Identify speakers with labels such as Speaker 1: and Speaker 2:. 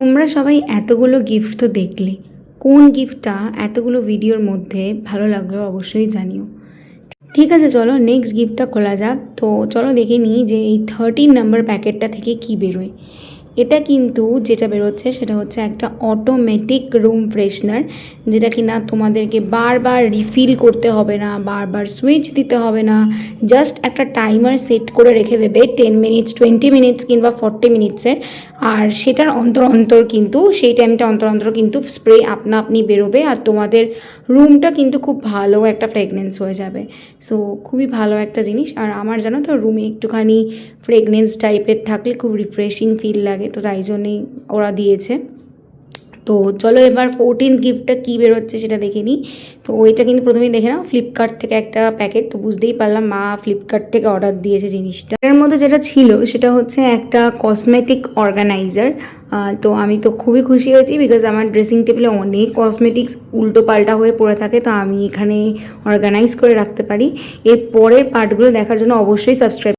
Speaker 1: তোমরা সবাই এতগুলো গিফট তো দেখলে, কোন গিফটটা এতগুলো ভিডিওর মধ্যে ভালো লাগলো অবশ্যই জানিও। ঠিক আছে, চলো নেক্সট গিফটটা খোলা যাক। তো চলো দেখে নিই যে এই 13 নাম্বার প্যাকেটটা থেকে কি বেরোয়। এটা কিন্তু যেটা বেরোচ্ছে সেটা হচ্ছে একটা অটোমেটিক রুম ফ্রেশনার, যেটা কিনা তোমাদেরকে বারবার রিফিল করতে হবে না, বারবার সুইচ দিতে হবে না। জাস্ট একটা টাইমার সেট করে রেখে দেবে 10 মিনিটস, 20 মিনিটস কিংবা 40 মিনিটসের। আর সেটার অন্তর অন্তর কিন্তু সেই টাইমটা অন্তর অন্তর কিন্তু স্প্রে আপনা আপনি বেরোবে, আর তোমাদের রুমটা কিন্তু খুব ভালো একটা ফ্রেগনেন্স হয়ে যাবে। সো খুবই ভালো একটা জিনিস। আর আমার জানো তো রুমে একটুখানি ফ্রেগনেন্স টাইপের থাকলে খুব রিফ্রেশিং ফিল লাগে, তো তাই জন্যেই ওরা দিয়েছে। তো চলো এবার 14th গিফটটা কী বেরোচ্ছে সেটা দেখে নিই। তো ওইটা কিন্তু প্রথমেই দেখে নাও, ফ্লিপকার্ট থেকে একটা প্যাকেট। তো বুঝতেই পারলাম মা ফ্লিপকার্ট থেকে অর্ডার দিয়েছে জিনিসটা। এর মধ্যে যেটা ছিল সেটা হচ্ছে একটা কসমেটিক অর্গানাইজার। তো আমি তো খুবই খুশি হয়েছি, বিকজ আমার ড্রেসিং টেবিলে অনেক কসমেটিক্স উল্টো পাল্টা হয়ে পড়ে থাকে, তো আমি এখানে অর্গানাইজ করে রাখতে পারি। এর পরের পার্টগুলো দেখার জন্য অবশ্যই সাবস্ক্রাইব